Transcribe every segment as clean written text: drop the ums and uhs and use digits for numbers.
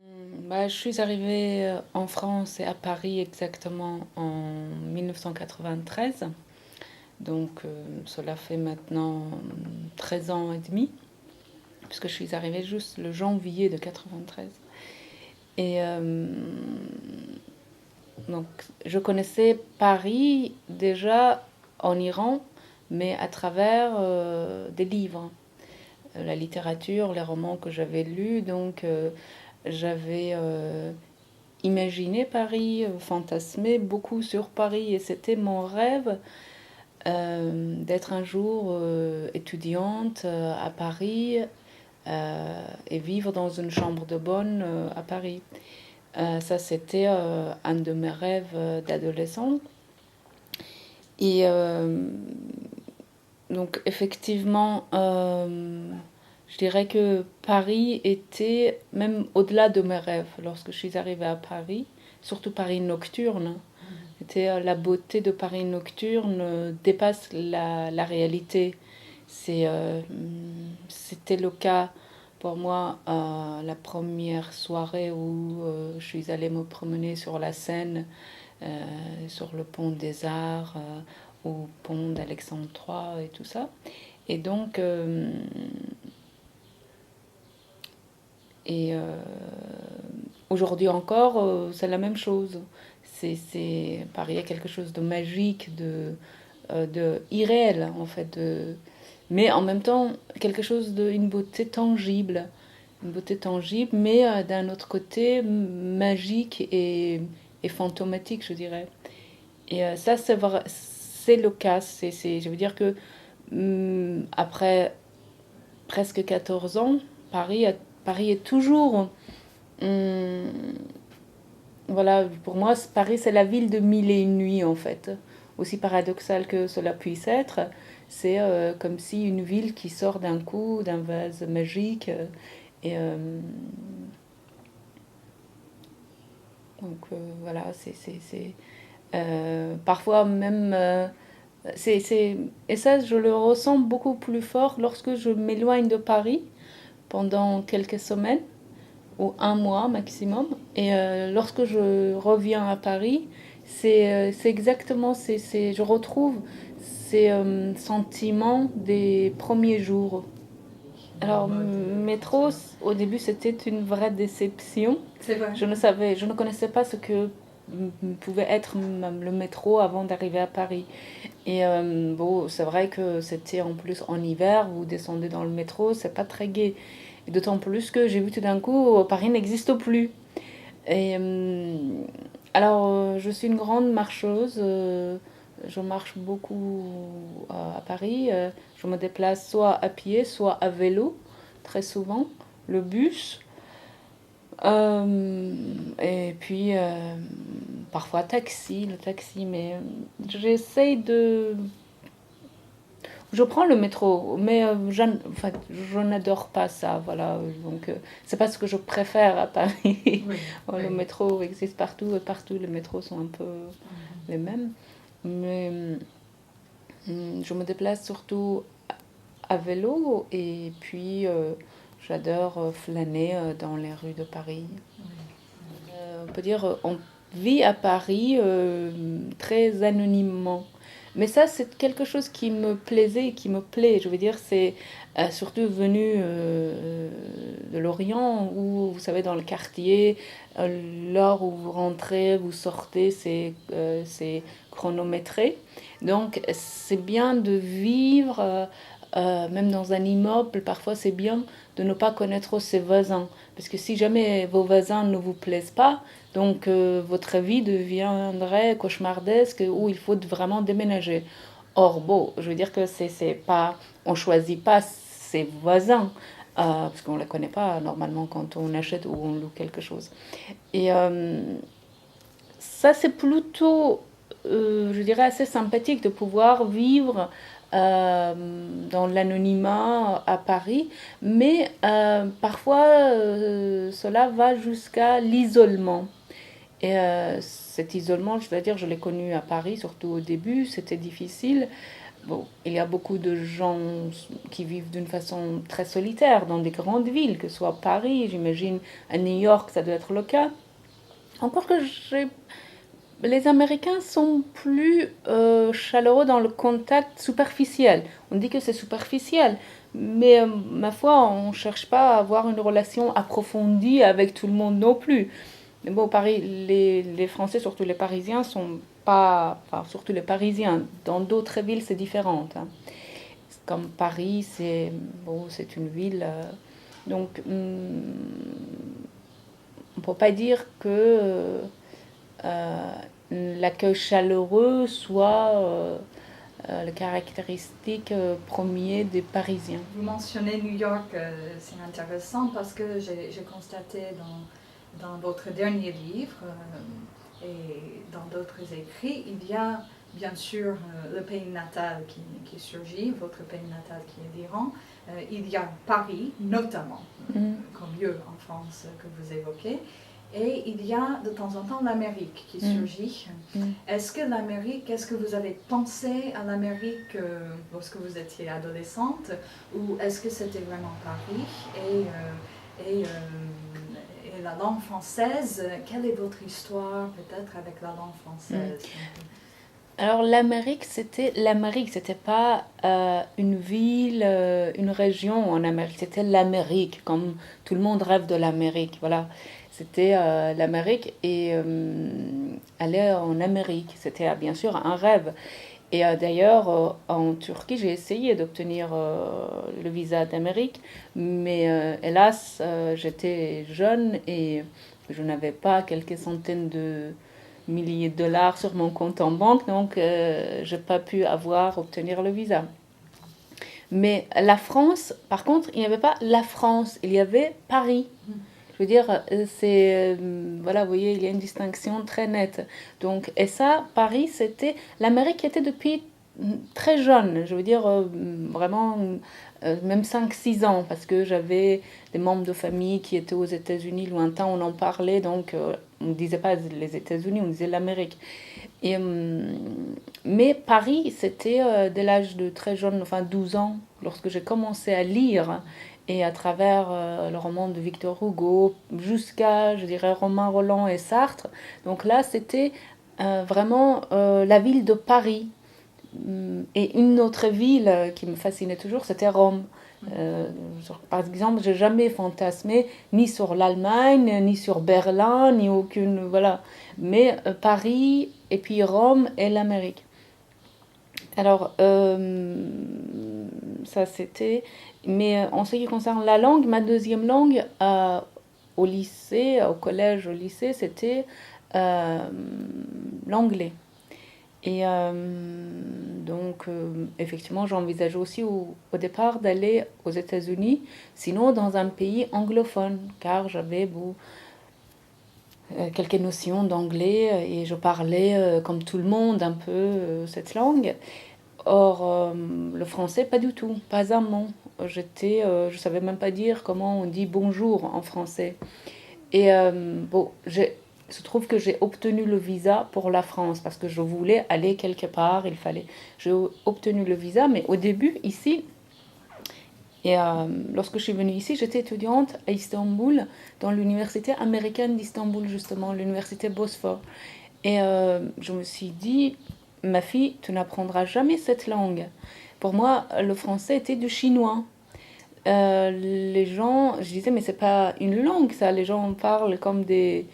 Je suis arrivée en France et à Paris exactement en 1993. Donc cela fait maintenant 13 ans et demi, puisque je suis arrivée juste le janvier de 93. Et donc je connaissais Paris déjà en Iran, mais à travers des livres, la littérature, les romans que j'avais lus. Donc j'avais imaginé Paris, fantasmé beaucoup sur Paris, et c'était mon rêve d'être un jour étudiante à Paris et vivre dans une chambre de bonne à Paris. Ça, c'était un de mes rêves d'adolescent. Et donc, effectivement, je dirais que Paris était même au-delà de mes rêves lorsque je suis arrivée à Paris, surtout Paris nocturne. C'était la beauté de Paris nocturne dépasse la réalité. C'était le cas pour moi la première soirée où je suis allée me promener sur la Seine, sur le pont des Arts, au pont d'Alexandre III et tout ça. Et donc, et aujourd'hui encore, c'est la même chose. Pareil, il y a quelque chose de magique, de irréel en fait, mais en même temps quelque chose une beauté tangible, mais d'un autre côté magique et fantomatique, je dirais. Et ça, c'est vrai, c'est le cas. Je veux dire que après presque 14 ans, Paris, Paris est toujours hum, voilà, pour moi, Paris, c'est la ville de mille et une nuits, en fait. Aussi paradoxal que cela puisse être, c'est comme si une ville qui sort d'un coup, d'un vase magique. Et donc, voilà, parfois même. Et ça, je le ressens beaucoup plus fort lorsque je m'éloigne de Paris pendant quelques semaines ou un mois maximum. Et lorsque je reviens à Paris, c'est exactement, je retrouve ces sentiments des premiers jours. Alors, métro, au début, c'était une vraie déception. C'est vrai. Je ne connaissais pas ce que pouvait être le métro avant d'arriver à Paris. Et bon, c'est vrai que c'était en plus en hiver, vous descendez dans le métro, c'est pas très gai. Et d'autant plus que j'ai vu tout d'un coup, Paris n'existe plus. Et alors, je suis une grande marcheuse. Je marche beaucoup à Paris. Je me déplace soit à pied, soit à vélo, très souvent. Le bus. Et puis, parfois taxi, le taxi. Mais j'essaye de je prends le métro, mais enfin, je n'adore pas ça, voilà. Donc, c'est pas ce que je préfère à Paris. Oui, Le oui. métro existe partout, et partout les métros sont un peu les mêmes. Mais je me déplace surtout à vélo, et puis j'adore flâner dans les rues de Paris. On peut dire on vit à Paris très anonymement. Mais ça, c'est quelque chose qui me plaisait et qui me plaît. Je veux dire, c'est surtout venu de l'Orient, où, vous savez, dans le quartier, l'heure où vous rentrez, vous sortez, c'est chronométré. Donc, c'est bien de vivre, même dans un immeuble, parfois c'est bien de ne pas connaître ses voisins. Parce que si jamais vos voisins ne vous plaisent pas, donc votre vie deviendrait cauchemardesque où il faut vraiment déménager. Or, bon, je veux dire que c'est pas, on choisit pas ses voisins, parce qu'on ne les connaît pas normalement quand on achète ou on loue quelque chose. Et ça, c'est plutôt, je dirais, assez sympathique de pouvoir vivre euh, dans l'anonymat à Paris, mais parfois cela va jusqu'à l'isolement. Et cet isolement, je dois dire, je l'ai connu à Paris, surtout au début, c'était difficile. bon, il y a beaucoup de gens qui vivent d'une façon très solitaire dans des grandes villes, que ce soit Paris, j'imagine, à New York, ça doit être le cas. Encore que les Américains sont plus chaleureux dans le contact superficiel. On dit que c'est superficiel, mais ma foi, on ne cherche pas à avoir une relation approfondie avec tout le monde non plus. Mais bon, Paris, les Français, surtout les Parisiens, sont pas. Enfin, surtout les Parisiens. Dans d'autres villes, c'est différent. Hein. Comme Paris, c'est bon, c'est une ville. Donc, on ne peut pas dire que l'accueil chaleureux soit le caractéristique premier des Parisiens. Vous mentionnez New York, c'est intéressant parce que j'ai constaté dans votre dernier livre et dans d'autres écrits, il y a bien sûr le pays natal qui surgit, votre pays natal qui est l'Iran. Il y a Paris, notamment, comme lieu en France que vous évoquez. Et il y a de temps en temps l'Amérique qui surgit. Est-ce que vous avez pensé à l'Amérique lorsque vous étiez adolescente, ou est-ce que c'était vraiment Paris et la langue française? Quelle est votre histoire peut-être avec la langue française? Alors l'Amérique, c'était pas une ville, une région en Amérique, c'était l'Amérique, comme tout le monde rêve de l'Amérique, voilà. C'était l'Amérique et aller en Amérique, c'était bien sûr un rêve. Et d'ailleurs, en Turquie, j'ai essayé d'obtenir le visa d'Amérique, mais hélas, j'étais jeune et je n'avais pas quelques centaines de milliers de dollars sur mon compte en banque, donc je n'ai pas pu obtenir le visa. Mais la France, par contre, il n'y avait pas la France, il y avait Paris. Je veux dire, voilà, vous voyez, il y a une distinction très nette. Donc, et ça, Paris, c'était, l'Amérique était depuis très jeune, je veux dire, vraiment, même 5-6 ans, parce que j'avais des membres de famille qui étaient aux États-Unis lointains, on en parlait, donc on ne disait pas les États-Unis, on disait l'Amérique. Et, mais Paris, c'était dès l'âge de très jeune, enfin 12 ans, lorsque j'ai commencé à lire, et à travers le roman de Victor Hugo, jusqu'à, je dirais, Romain Rolland et Sartre. Donc là, c'était vraiment la ville de Paris. Et une autre ville qui me fascinait toujours, c'était Rome. Par exemple, j'ai jamais fantasmé ni sur l'Allemagne, ni sur Berlin, ni aucune, voilà. Mais Paris, et puis Rome et l'Amérique. Alors, ça c'était. Mais en ce qui concerne la langue, ma deuxième langue au lycée, au collège, au lycée, c'était l'anglais. Et donc, effectivement, j'envisageais aussi au départ d'aller aux États-Unis, sinon dans un pays anglophone, car j'avais quelques notions d'anglais et je parlais, comme tout le monde, un peu cette langue. Or, le français, pas du tout, pas un mot. Je savais même pas dire comment on dit bonjour en français. Et bon, il se trouve que j'ai obtenu le visa pour la France parce que je voulais aller quelque part, il fallait. J'ai obtenu le visa, mais au début, ici, et lorsque je suis venue ici, j'étais étudiante à Istanbul, dans l'université américaine d'Istanbul, justement, l'université Bosphore. Et je me suis dit, ma fille, tu n'apprendras jamais cette langue. Pour moi, le français était du chinois. Les gens, je disais, mais c'est pas une langue, ça. Les gens parlent comme des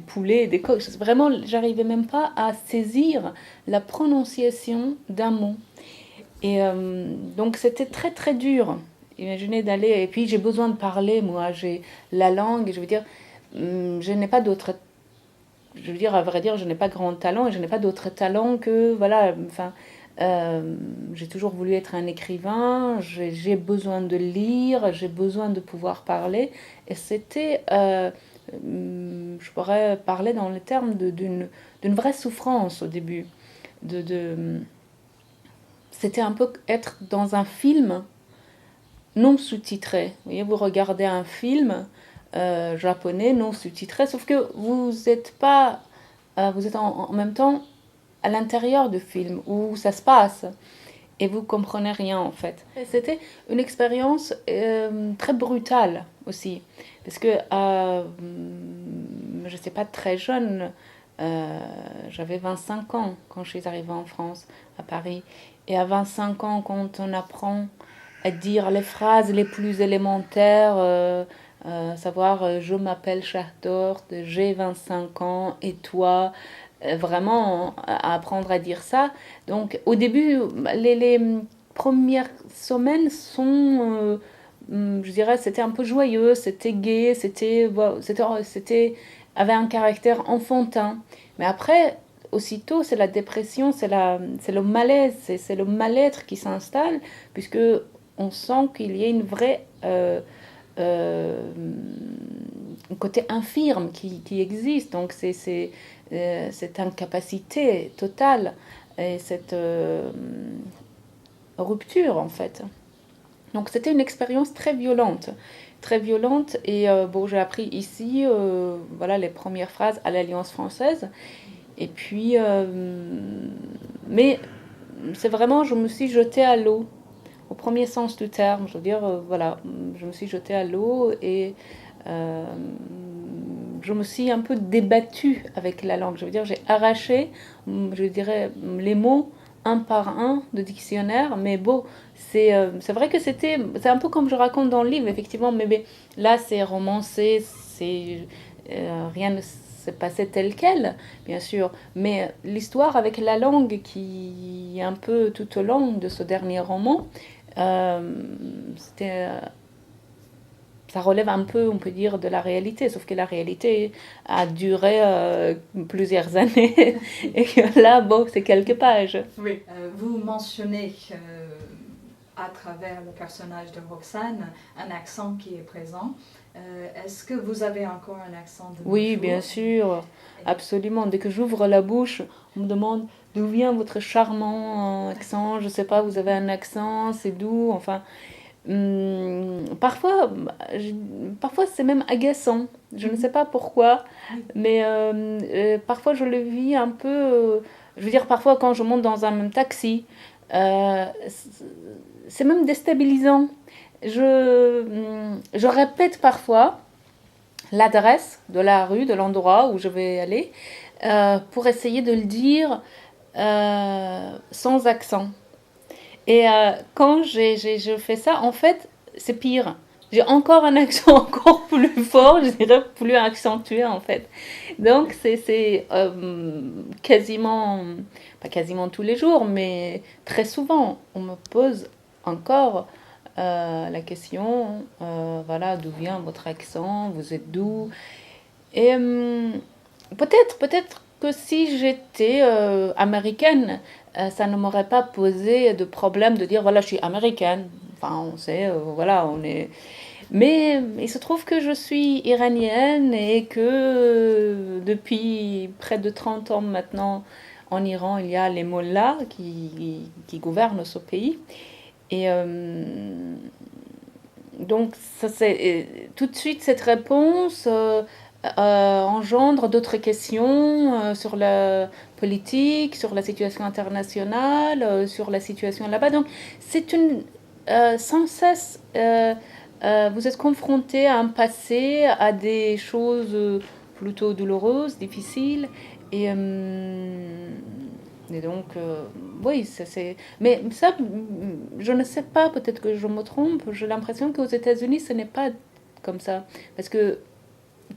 poulets, des coqs. Vraiment, j'arrivais même pas à saisir la prononciation d'un mot. Et donc, c'était très, très dur. Imaginez d'aller. Et puis, j'ai besoin de parler, moi. J'ai la langue, je veux dire, je n'ai pas d'autre. Je veux dire, à vrai dire, je n'ai pas grand talent et je n'ai pas d'autre talent que, voilà, enfin, j'ai toujours voulu être un écrivain, j'ai besoin de lire, j'ai besoin de pouvoir parler. Et c'était, je pourrais parler dans les termes d'une vraie souffrance au début. C'était un peu être dans un film non sous-titré. Vous voyez, vous regardez un film japonais non sous-titré, sauf que vous n'êtes pas, vous êtes en même temps à l'intérieur du film où ça se passe. et vous comprenez rien en fait. Et c'était une expérience très brutale aussi, parce que je sais pas, très jeune, j'avais 25 ans quand je suis arrivée en France, à Paris, et à 25 ans, quand on apprend à dire les phrases les plus élémentaires, savoir je m'appelle Chartort, j'ai 25 ans et toi, vraiment à apprendre à dire ça. Donc au début, les premières semaines sont, je dirais, c'était un peu joyeux, c'était gai, c'était avait un caractère enfantin. Mais après, aussitôt, c'est la dépression, c'est le malaise, c'est le mal-être qui s'installe, puisque on sent qu'il y a une vraie un côté infirme qui existe. Donc cette incapacité totale et cette rupture en fait. Donc c'était une expérience très violente et bon j'ai appris ici voilà les premières phrases à l'Alliance française et puis mais c'est vraiment je me suis jetée à l'eau au premier sens du terme, je veux dire, voilà, je me suis jetée à l'eau et euh, je me suis un peu débattue avec la langue. Je veux dire, j'ai arraché, je dirais, les mots un par un de dictionnaire, mais bon, c'est vrai que c'est un peu comme je raconte dans le livre, effectivement, mais là c'est romancé, rien ne s'est passé tel quel, bien sûr, mais l'histoire avec la langue qui est un peu tout au long de ce dernier roman, euh, c'était, ça relève un peu, on peut dire, de la réalité, sauf que la réalité a duré plusieurs années et que là, bon, c'est quelques pages. Oui, vous mentionnez à travers le personnage de Roxane un accent qui est présent. Est-ce que vous avez encore un accent de Oui, nos bien jours? sûr, absolument. Dès que j'ouvre la bouche, on me demande d'où vient votre charmant accent. Je sais pas, vous avez un accent, c'est d'où? Enfin, parfois, parfois c'est même agaçant. Je ne sais pas pourquoi, mais parfois je le vis un peu. Je veux dire, parfois quand je monte dans un même taxi, euh, c'est même déstabilisant. Je répète parfois l'adresse de la rue, de l'endroit où je vais aller, pour essayer de le dire sans accent. Et quand je fais ça, en fait, c'est pire. J'ai encore un accent encore plus fort, je dirais plus accentué en fait. Donc c'est quasiment, pas quasiment tous les jours, mais très souvent, on me pose encore la question, voilà, d'où vient votre accent, vous êtes d'où? Et peut-être que si j'étais américaine, ça ne m'aurait pas posé de problème de dire voilà, je suis américaine. Enfin, on sait, voilà, on est. Mais il se trouve que je suis iranienne et que depuis près de 30 ans maintenant, en Iran, il y a les mollahs qui gouvernent ce pays. Et donc, ça, tout de suite, cette réponse engendre d'autres questions sur la politique, sur la situation internationale, sur la situation là-bas. Donc, c'est une sans cesse, vous êtes confronté à un passé, à des choses plutôt douloureuses, difficiles, et, euh, et donc, oui, c'est. Mais ça, je ne sais pas, peut-être que je me trompe. J'ai l'impression qu'aux États-Unis, ce n'est pas comme ça. Parce que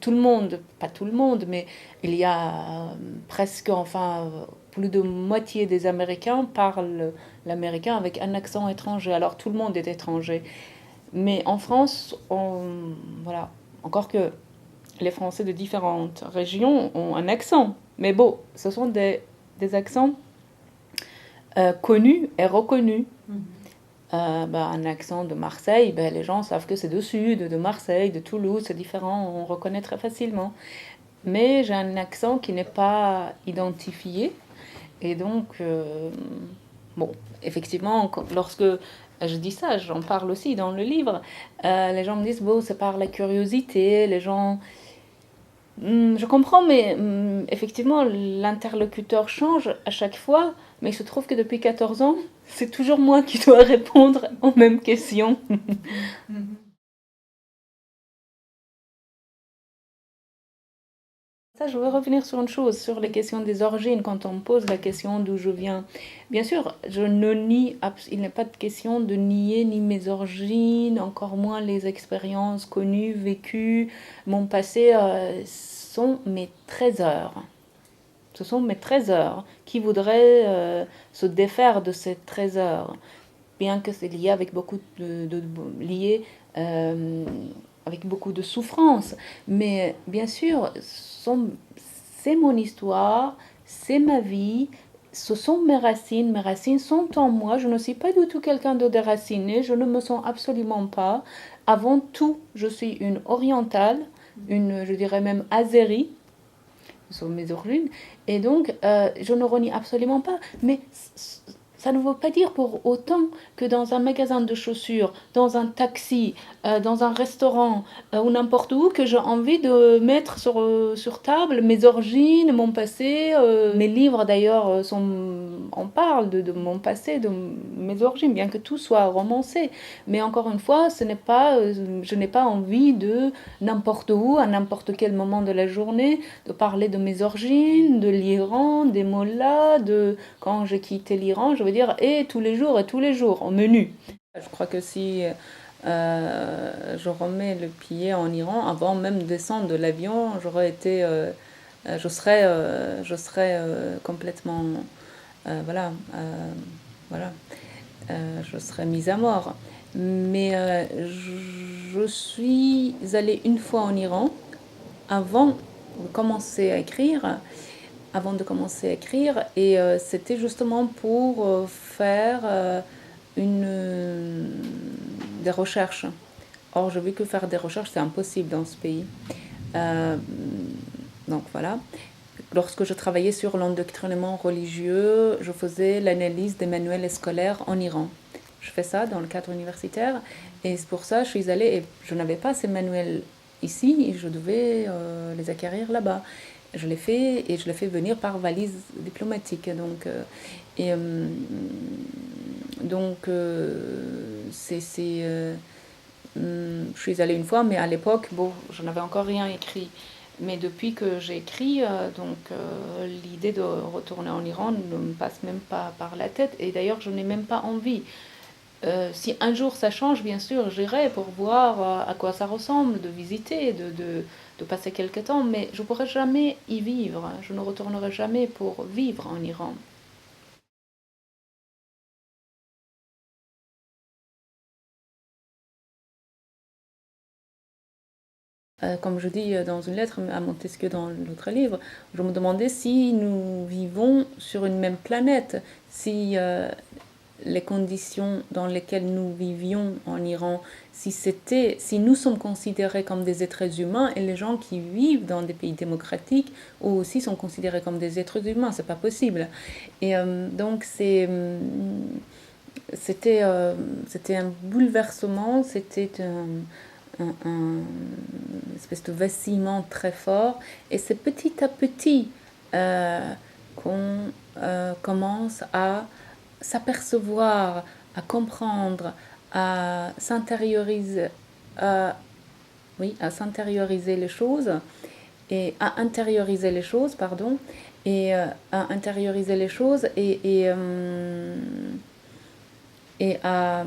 tout le monde, pas tout le monde, mais il y a presque, enfin, plus de moitié des Américains parlent l'américain avec un accent étranger. Alors tout le monde est étranger. Mais en France, voilà, encore que les Français de différentes régions ont un accent. Mais bon, ce sont des accents connus et reconnus. Un accent de Marseille, les gens savent que c'est du sud, de Marseille, de Toulouse, c'est différent, on reconnaît très facilement. Mais j'ai un accent qui n'est pas identifié. Et donc, bon, effectivement, lorsque je dis ça, j'en parle aussi dans le livre, les gens me disent, bon, c'est par la curiosité, les gens Je comprends, mais effectivement, l'interlocuteur change à chaque fois, mais il se trouve que depuis 14 ans, c'est toujours moi qui dois répondre aux mêmes questions. Ça, je veux revenir sur une chose, sur les questions des origines, quand on me pose la question d'où je viens. Bien sûr, je ne nie, il n'est pas de question de nier ni mes origines, encore moins les expériences connues, vécues. Mon passé sont mes trésors. Ce sont mes trésors. Qui voudrait se défaire de ces trésors, bien que c'est lié avec beaucoup lié avec beaucoup de souffrance. Mais bien sûr, c'est mon histoire, c'est ma vie, ce sont mes racines sont en moi, je ne suis pas du tout quelqu'un de déraciné, je ne me sens absolument pas. Avant tout, je suis une orientale, je dirais même azérie, ce sont mes origines, et donc je ne renie absolument pas, mais ça ne veut pas dire pour autant que dans un magasin de chaussures, dans un taxi, dans un restaurant ou n'importe où, que j'ai envie de mettre sur table mes origines, mon passé. Mes livres d'ailleurs, on parle de mon passé, de mes origines, bien que tout soit romancé. Mais encore une fois, je n'ai pas envie de n'importe où, à n'importe quel moment de la journée, de parler de mes origines, de l'Iran, des mollahs, de quand j'ai quitté l'Iran, je veux dire, et tous les jours, au menu. Je crois que si je remets le pied en Iran, avant même de descendre de l'avion, je serais complètement, voilà, voilà, je serais mise à mort. Mais je suis allée une fois en Iran avant de commencer à écrire, et c'était justement pour faire des recherches. Or, je vu que faire des recherches, c'est impossible dans ce pays. Euh, donc voilà. Lorsque je travaillais sur l'endoctrinement religieux, je faisais l'analyse des manuels scolaires en Iran. Je fais ça dans le cadre universitaire et c'est pour ça que je suis allée et je n'avais pas ces manuels ici et je devais les acquérir là-bas. Je l'ai fait et je l'ai fait venir par valise diplomatique. Et, donc je suis allée une fois, mais à l'époque, bon, je n'avais encore rien écrit. Mais depuis que j'ai écrit, l'idée de retourner en Iran ne me passe même pas par la tête. Et d'ailleurs, je n'ai même pas envie. Si un jour ça change, bien sûr, j'irai pour voir à quoi ça ressemble, de visiter, de passer quelques temps. Mais je ne pourrai jamais y vivre. Je ne retournerai jamais pour vivre en Iran. Comme je dis dans une lettre à Montesquieu dans l'autre livre, je me demandais si nous vivons sur une même planète, si les conditions dans lesquelles nous vivions en Iran, si nous sommes considérés comme des êtres humains et les gens qui vivent dans des pays démocratiques aussi sont considérés comme des êtres humains, c'est pas possible. Et donc c'était un bouleversement, c'était une espèce de vacillement très fort. Et c'est petit à petit qu'on commence à s'apercevoir, à comprendre, à s'intérioriser, oui, à s'intérioriser les choses et à intérioriser les choses, pardon, et à intérioriser les choses et à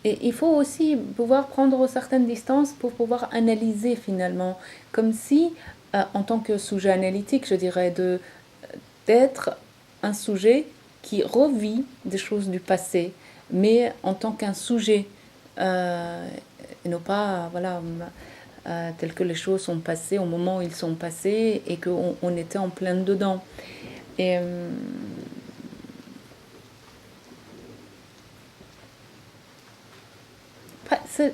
et il faut aussi pouvoir prendre certaines distances pour pouvoir analyser finalement, comme si, en tant que sujet analytique, je dirais, d'être un sujet qui revit des choses du passé, mais en tant qu'un sujet, et non pas, voilà, tel que les choses sont passées au moment où ils sont passés et qu'on était en plein dedans. Et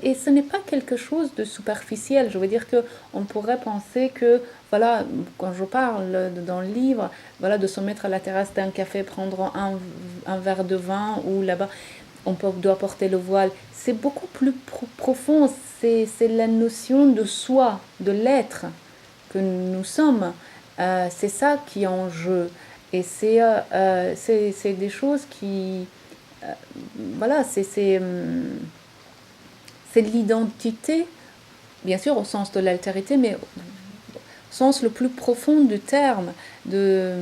et ce n'est pas quelque chose de superficiel. Je veux dire que on pourrait penser que, voilà, quand je parle dans le livre, voilà, de se mettre à la terrasse d'un café, prendre un verre de vin ou là-bas, doit porter le voile. C'est beaucoup plus profond, c'est la notion de soi, de l'être que nous sommes. C'est ça qui est en jeu. Et c'est des choses qui... voilà, c'est l'identité, bien sûr au sens de l'altérité, mais au sens le plus profond du terme, de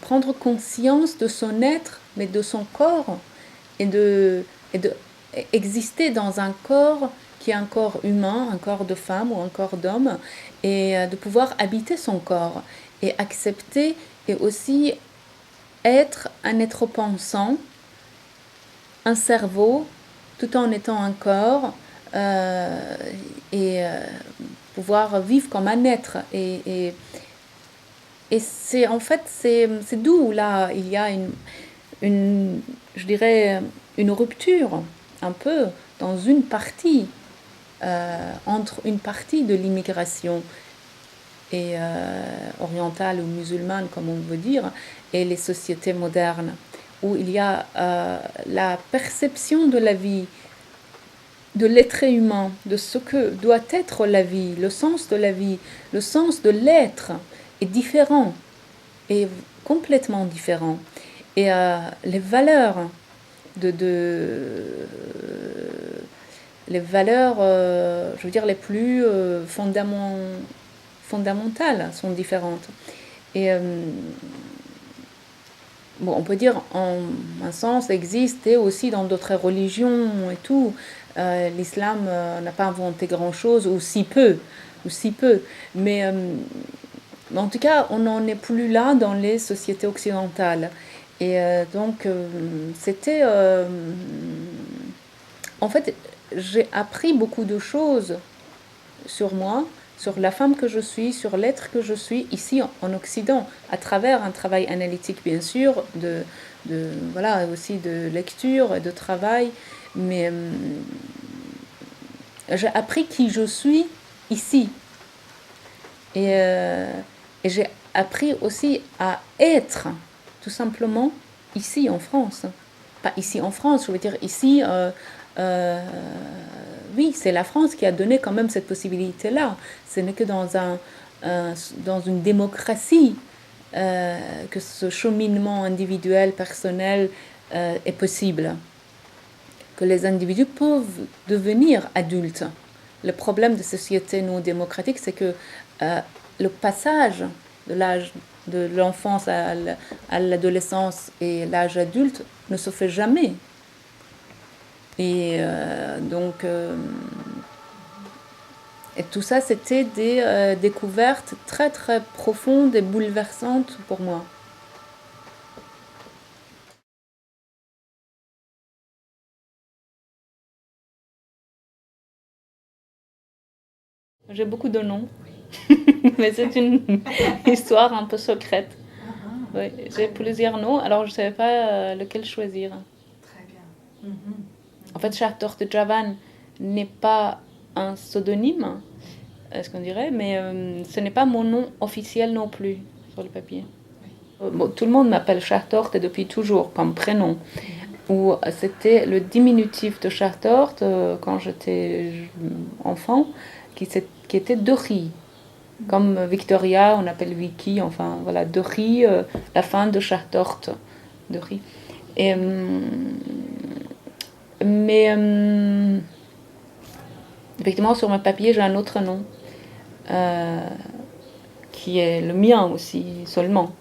prendre conscience de son être, mais de son corps, et de exister dans un corps qui est un corps humain, un corps de femme ou un corps d'homme, et de pouvoir habiter son corps, et accepter, et aussi être un être pensant, un cerveau, tout en étant un corps, et pouvoir vivre comme un être. Et c'est en fait, c'est d'où là il y a je dirais, une rupture un peu dans une partie, entre une partie de l'immigration et orientale ou musulmane, comme on veut dire, et les sociétés modernes, où il y a la perception de la vie, de l'être humain, de ce que doit être la vie, le sens de la vie, le sens de l'être est différent, est complètement différent. Et les valeurs les valeurs, je veux dire, les plus fondamentales sont différentes. Et bon, on peut dire, en un sens, existe aussi dans d'autres religions et tout. L'islam n'a pas inventé grand-chose, ou si peu. Mais en tout cas, on n'en est plus là dans les sociétés occidentales. Et donc, c'était... en fait, j'ai appris beaucoup de choses sur moi, sur la femme que je suis, sur l'être que je suis ici en Occident, à travers un travail analytique bien sûr, voilà, aussi de lecture et de travail, mais j'ai appris qui je suis ici. Et j'ai appris aussi à être, tout simplement, ici en France. Pas ici en France, je veux dire ici... oui, c'est la France qui a donné quand même cette possibilité-là. Ce n'est que dans une démocratie que ce cheminement individuel, personnel est possible. Que les individus peuvent devenir adultes. Le problème de sociétés non démocratiques, c'est que le passage de l'âge de l'enfance à l'adolescence et l'âge adulte ne se fait jamais. Et donc, et tout ça, c'était des découvertes très très profondes et bouleversantes pour moi. J'ai beaucoup de noms, mais c'est une histoire un peu secrète. Oui, j'ai plusieurs noms, alors je ne savais pas lequel choisir. Très bien. En fait, Chartor de Javan n'est pas un pseudonyme, est-ce qu'on dirait, mais ce n'est pas mon nom officiel non plus sur le papier. Bon, tout le monde m'appelle Chartor depuis toujours comme prénom. Ou c'était le diminutif de Chartor quand j'étais enfant, qui était Dori. Comme Victoria, on appelle Vicky, enfin voilà, Dori, la fin de Chartor. Dori. Et, mais effectivement, sur mon papier, j'ai un autre nom, qui est le mien aussi, seulement.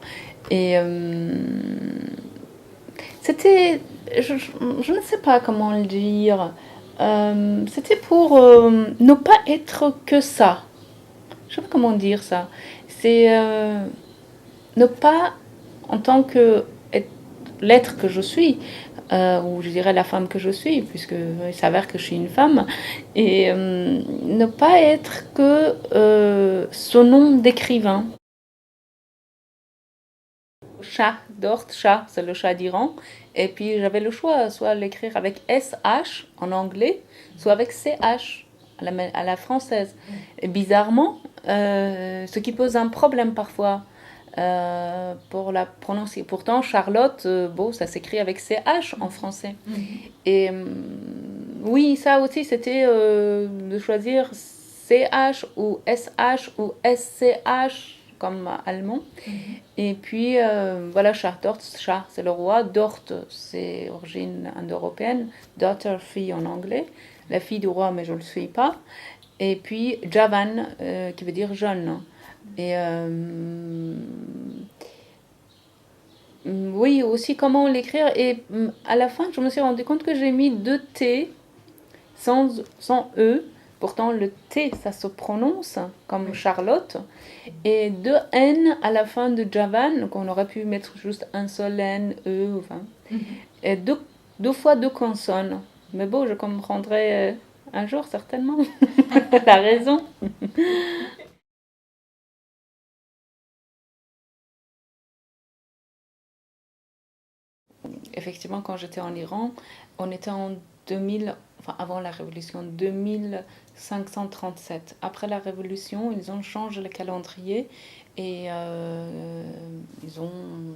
Et c'était, je ne sais pas comment le dire, c'était pour ne pas être que ça. Je ne sais pas comment dire ça. C'est ne pas, en tant que l'être que je suis, ou je dirais la femme que je suis, puisque il s'avère que je suis une femme, et ne pas être que ce nom d'écrivain. Chat, Dort, chat, c'est le chat d'Iran. Et puis j'avais le choix, soit l'écrire avec SH en anglais, soit avec CH à la française. Et bizarrement, ce qui pose un problème parfois, pour la prononcer. Pourtant, Charlotte, bon, ça s'écrit avec CH en français. Et oui, ça aussi, c'était de choisir CH ou SH ou SCH comme allemand. Et puis, voilà, Charlotte, Char, c'est le roi. Dort, c'est origine indo-européenne. Daughter, fille en anglais. La fille du roi, mais je ne le suis pas. Et puis, Javan, qui veut dire jeune. Et oui, aussi comment l'écrire. Et à la fin, je me suis rendu compte que j'ai mis deux T sans E. Pourtant, le T, ça se prononce comme Charlotte. Et deux N à la fin de Javan. Donc, on aurait pu mettre juste un seul N, E. Enfin. Et deux fois deux consonnes. Mais bon, je comprendrai un jour, certainement. La raison. Effectivement, quand j'étais en Iran, on était en 2000, enfin avant la révolution, 2537. Après la révolution, ils ont changé le calendrier et ils ont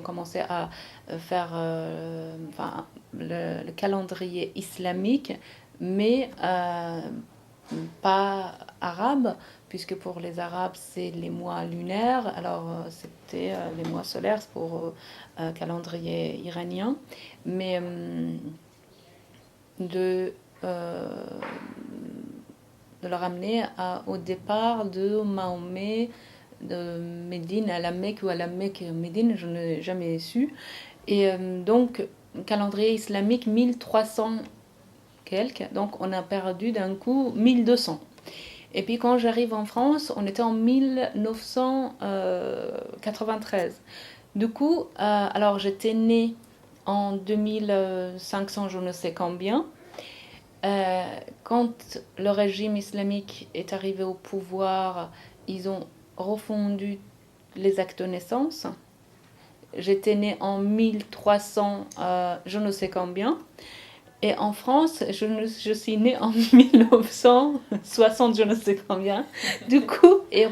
commencé à faire enfin, le calendrier islamique, mais pas arabe, puisque pour les Arabes, c'est les mois lunaires, alors c'était les mois solaires pour calendrier iranien, mais de, euh, de le ramener au départ de Mahomet, de Médine à la Mecque ou à la Mecque Médine, je n'ai jamais su. Et donc, calendrier islamique 1300 quelques, donc on a perdu d'un coup 1200. Et puis quand j'arrive en France, on était en 1993. Du coup, alors j'étais née en 2500, je ne sais combien. Quand le régime islamique est arrivé au pouvoir, ils ont refondu les actes de naissance. J'étais née en 1300, je ne sais combien. Et en France, je suis née en 1960, je ne sais combien. Du coup, et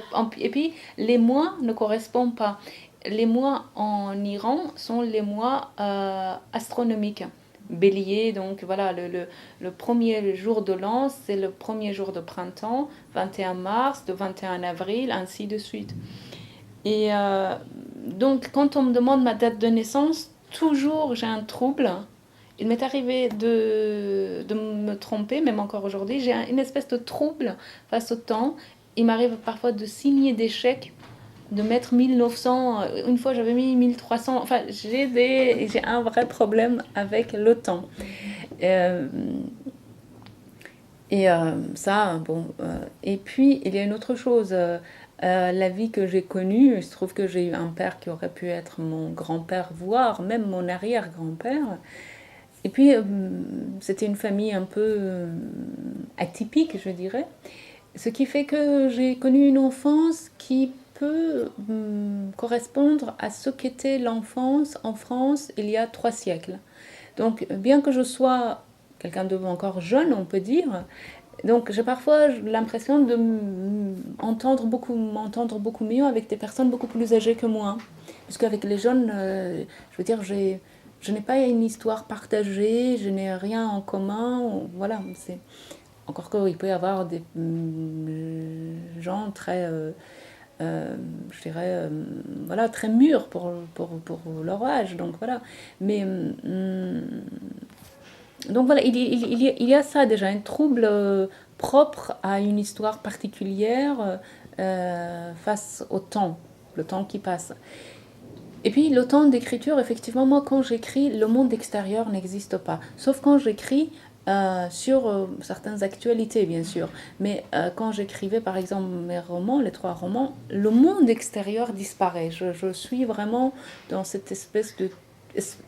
puis les mois ne correspondent pas. Les mois en Iran sont les mois astronomiques. Bélier, donc voilà, le premier jour de l'an, c'est le premier jour de printemps, 21 mars, de 21 avril, ainsi de suite. Et donc, quand on me demande ma date de naissance, toujours j'ai un trouble. Il m'est arrivé de me tromper, même encore aujourd'hui. J'ai une espèce de trouble face au temps. Il m'arrive parfois de signer des chèques, de mettre 1900. Une fois, j'avais mis 1300. Enfin, j'ai un vrai problème avec le temps. Euh, et ça, bon. Et puis, il y a une autre chose. La vie que j'ai connue, il se trouve que j'ai eu un père qui aurait pu être mon grand-père, voire même mon arrière-grand-père. Et puis, c'était une famille un peu atypique, je dirais. Ce qui fait que j'ai connu une enfance qui peut correspondre à ce qu'était l'enfance en France il y a 3 siècles. Donc, bien que je sois quelqu'un de encore jeune, on peut dire, donc j'ai parfois l'impression de m'entendre beaucoup mieux avec des personnes beaucoup plus âgées que moi. Parce qu'avec les jeunes, je veux dire, je n'ai pas une histoire partagée, je n'ai rien en commun. Voilà, c'est encore qu'il peut y avoir des gens très, je dirais, voilà, très mûrs pour leur âge. Donc voilà. Mais donc voilà, il y a ça déjà, un trouble propre à une histoire particulière face au temps, le temps qui passe. Et puis le temps d'écriture, effectivement, moi quand j'écris, le monde extérieur n'existe pas. Sauf quand j'écris sur certaines actualités, bien sûr. Mais quand j'écrivais, par exemple, mes romans, les 3 romans, le monde extérieur disparaît. Je suis vraiment dans cette espèce de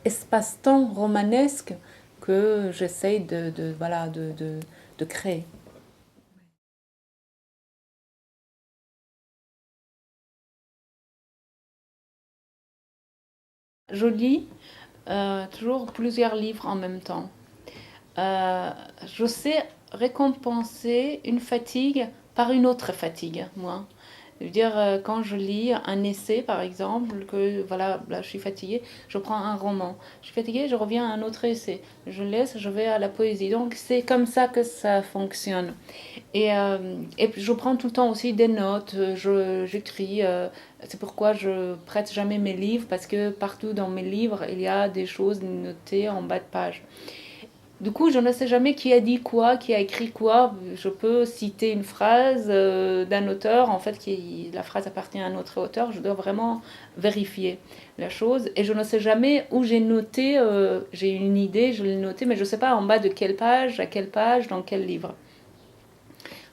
espace-temps romanesque que j'essaye voilà, de créer. Je lis toujours plusieurs livres en même temps. Euh, je sais récompenser une fatigue par une autre fatigue, moi. Je veux dire, quand je lis un essai, par exemple, que voilà, là je suis fatiguée, je prends un roman. Je suis fatiguée, je reviens à un autre essai. Je laisse, je vais à la poésie. Donc c'est comme ça que ça fonctionne. Et je prends tout le temps aussi des notes, j'écris. C'est pourquoi je prête jamais mes livres, parce que partout dans mes livres, il y a des choses notées en bas de page. Du coup, je ne sais jamais qui a dit quoi, qui a écrit quoi. Je peux citer une phrase d'un auteur, en fait, la phrase appartient à un autre auteur. Je dois vraiment vérifier la chose. Et je ne sais jamais où j'ai noté, j'ai une idée, je l'ai noté, mais je ne sais pas en bas de quelle page, à quelle page, dans quel livre.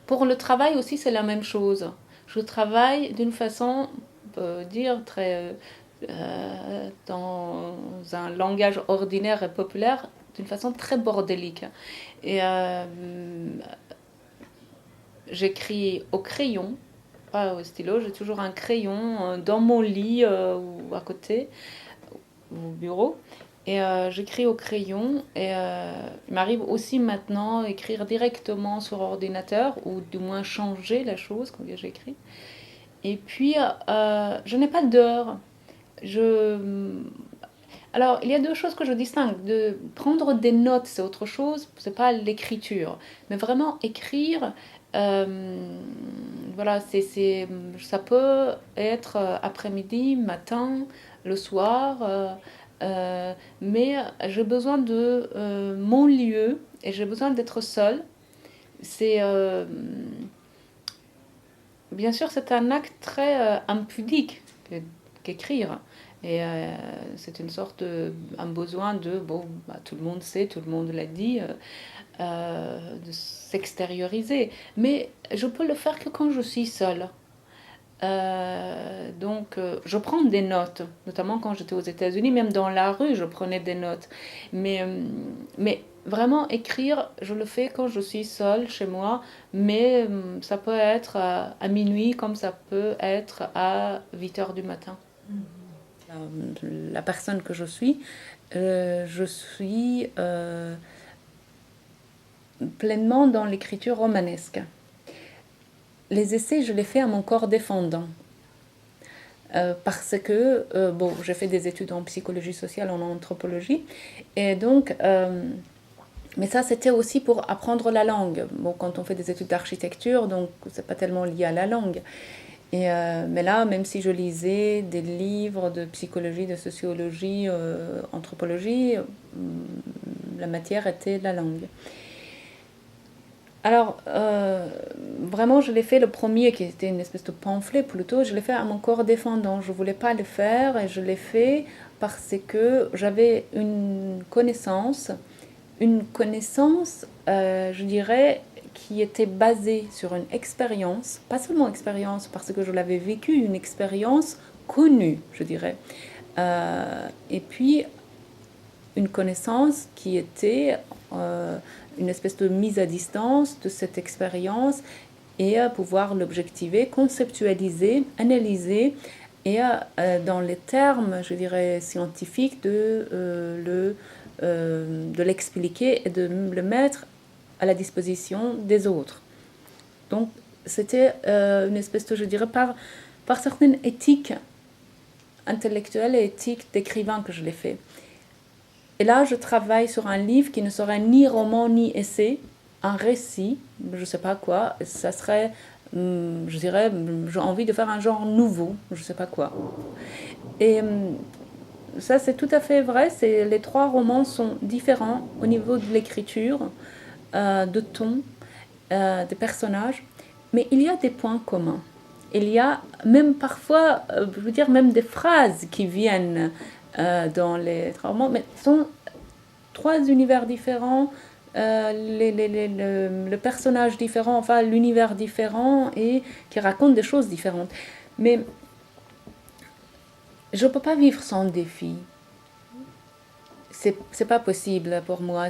Pour le travail aussi, c'est la même chose. Je travaille d'une façon, on peut dire, très dans un langage ordinaire et populaire, d'une façon très bordélique. Et j'écris au crayon, pas au stylo, j'ai toujours un crayon dans mon lit ou à côté, au bureau. Et j'écris au crayon et il m'arrive aussi maintenant écrire directement sur ordinateur ou du moins changer la chose quand j'écris. Et puis, je n'ai pas d'heure. Je... Alors, il y a deux choses que je distingue. De prendre des notes, c'est autre chose, c'est pas l'écriture. Mais vraiment écrire, voilà, ça peut être après-midi, matin, le soir. Mais j'ai besoin de mon lieu et j'ai besoin d'être seule. C'est bien sûr c'est un acte très impudique qu'écrire et c'est une sorte un besoin de bon bah, tout le monde sait, tout le monde l'a dit, de s'extérioriser. Mais je peux le faire que quand je suis seule. Donc, je prends des notes, notamment quand j'étais aux États-Unis, même dans la rue, je prenais des notes. Mais vraiment, écrire, je le fais quand je suis seule chez moi, mais ça peut être à minuit comme ça peut être à 8 heures du matin. La personne que je suis pleinement dans l'écriture romanesque. Les essais, je les fais à mon corps défendant. Parce que, bon, j'ai fait des études en psychologie sociale, en anthropologie, et donc, mais ça c'était aussi pour apprendre la langue. Bon, quand on fait des études d'architecture, donc c'est pas tellement lié à la langue. Mais là, même si je lisais des livres de psychologie, de sociologie, anthropologie, la matière était la langue. Alors, vraiment, je l'ai fait le premier, qui était une espèce de pamphlet plutôt, je l'ai fait à mon corps défendant. Je ne voulais pas le faire et je l'ai fait parce que j'avais une connaissance, je dirais, qui était basée sur une expérience, pas seulement expérience parce que je l'avais vécue, une expérience connue, je dirais. Et puis, une connaissance qui était une espèce de mise à distance de cette expérience et à pouvoir l'objectiver, conceptualiser, analyser et dans les termes, je dirais, scientifiques, de l'expliquer et de le mettre à la disposition des autres. Donc, c'était une espèce de, je dirais, par certaines éthiques intellectuelles et éthiques d'écrivain que je l'ai fait. Et là, je travaille sur un livre qui ne serait ni roman ni essai, un récit, je ne sais pas quoi. Ça serait, je dirais, j'ai envie de faire un genre nouveau, je ne sais pas quoi. Et ça, c'est tout à fait vrai. Les trois romans sont différents au niveau de l'écriture, de ton, des personnages, mais il y a des points communs. Il y a même parfois, je veux dire, même des phrases qui viennent dans les trois romans, mais ce sont trois univers différents, le personnage différent, enfin l'univers différent et qui raconte des choses différentes. Mais je ne peux pas vivre sans défi. C'est pas possible pour moi.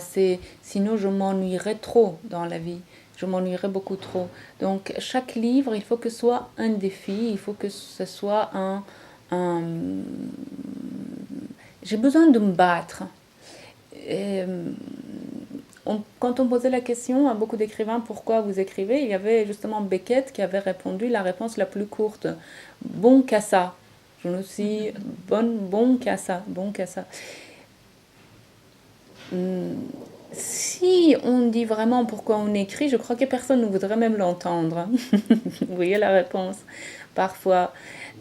Sinon, je m'ennuierais trop dans la vie. Je m'ennuierais beaucoup trop. Donc, chaque livre, il faut que ce soit un défi. Il faut que ce soit j'ai besoin de me battre. quand on posait la question à beaucoup d'écrivains pourquoi vous écrivez, il y avait justement Beckett qui avait répondu la réponse la plus courte. Bon qu'à ça. Je me suis bon qu'à ça, bon qu'à ça. Si on dit vraiment pourquoi on écrit, je crois que personne ne voudrait même l'entendre. Vous voyez la réponse. Parfois,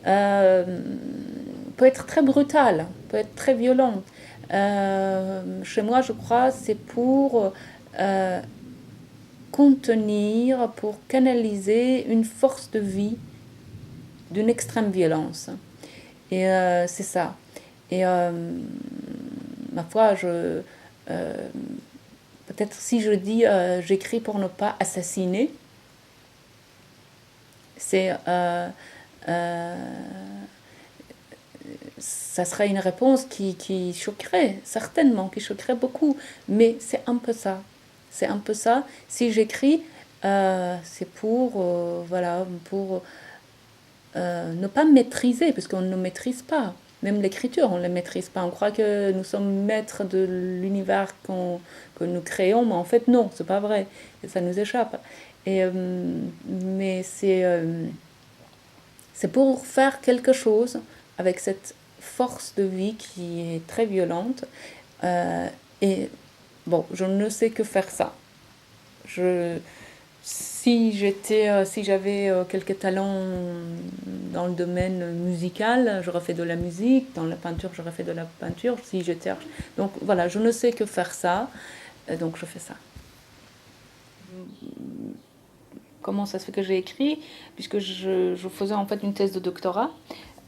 peut être très brutal, peut être très violent. Chez moi, je crois, c'est pour contenir, pour canaliser une force de vie d'une extrême violence. Et c'est ça. Et ma foi, peut-être si je dis j'écris pour ne pas assassiner, c'est ça serait une réponse qui choquerait, certainement, qui choquerait beaucoup. Mais c'est un peu ça. C'est un peu ça. Si j'écris, c'est pour, voilà, pour ne pas maîtriser, parce qu'on ne maîtrise pas. Même l'écriture, on ne la maîtrise pas. On croit que nous sommes maîtres de l'univers que nous créons, mais en fait, non, c'est pas vrai. Et ça nous échappe. Mais c'est pour faire quelque chose avec cette force de vie qui est très violente. Et bon, je ne sais que faire ça. Si j'avais quelques talents dans le domaine musical, j'aurais fait de la musique. Dans la peinture, j'aurais fait de la peinture. Donc voilà, je ne sais que faire ça. Donc je fais ça. Comment ça se fait que j'ai écrit? Puisque je faisais en fait une thèse de doctorat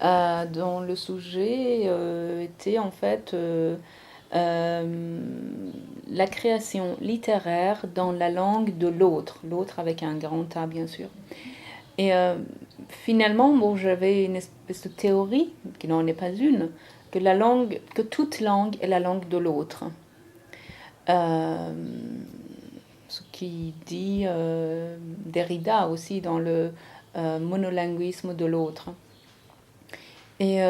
dont le sujet était en fait la création littéraire dans la langue de l'autre avec un grand A bien sûr. Et finalement, bon, j'avais une espèce de théorie, qui n'en est pas une, que toute langue est la langue de l'autre. Ce qui dit Derrida aussi dans le monolinguisme de l'autre. Et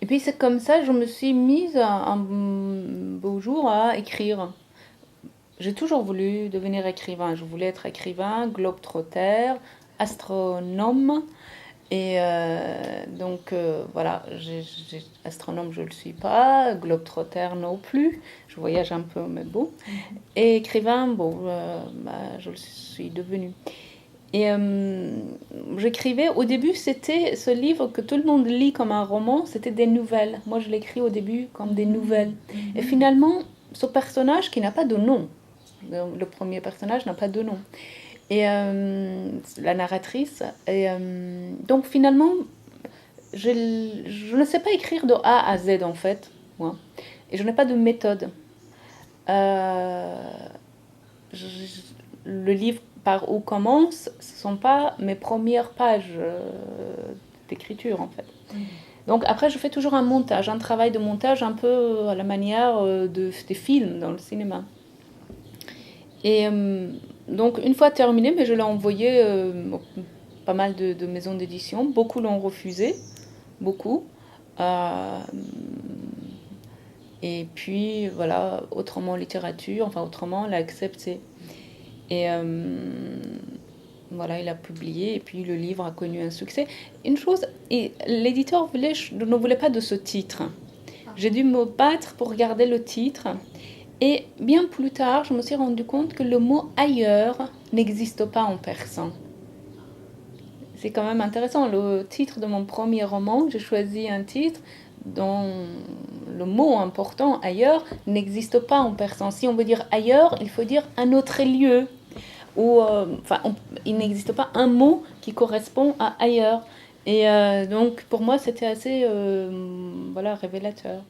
puis c'est comme ça, je me suis mise un beau jour à écrire. J'ai toujours voulu devenir écrivain. Je voulais être écrivain, globe-trotter, astronome. Et donc voilà, astronome je ne le suis pas, globe-trotter non plus. Je voyage un peu, mais bon. Et écrivain, bon, je le suis devenue. Et j'écrivais, au début, c'était ce livre que tout le monde lit comme un roman, c'était des nouvelles. Moi, je l'écris au début comme des nouvelles. Et finalement, ce personnage qui n'a pas de nom, le premier personnage n'a pas de nom. Et la narratrice. Et donc finalement, je ne sais pas écrire de A à Z en fait. Moi. Et je n'ai pas de méthode. Le livre par où commence, ce ne sont pas mes premières pages d'écriture en fait. Donc après, je fais toujours un montage, un travail de montage un peu à la manière des films dans le cinéma. Et donc une fois terminé, mais je l'ai envoyé pas mal de maisons d'édition. Beaucoup l'ont refusé, beaucoup. Et puis voilà, Autrement littérature, enfin Autrement l'a accepté. Et voilà, il a publié et puis le livre a connu un succès. Une chose, l'éditeur ne voulait pas de ce titre. J'ai dû me battre pour garder le titre. Et bien plus tard, je me suis rendu compte que le mot ailleurs n'existe pas en persan. C'est quand même intéressant. Le titre de mon premier roman, j'ai choisi un titre dont le mot important ailleurs n'existe pas en persan. Si on veut dire ailleurs, il faut dire un autre lieu. Ou, il n'existe pas un mot qui correspond à ailleurs. Et donc pour moi, c'était assez révélateur.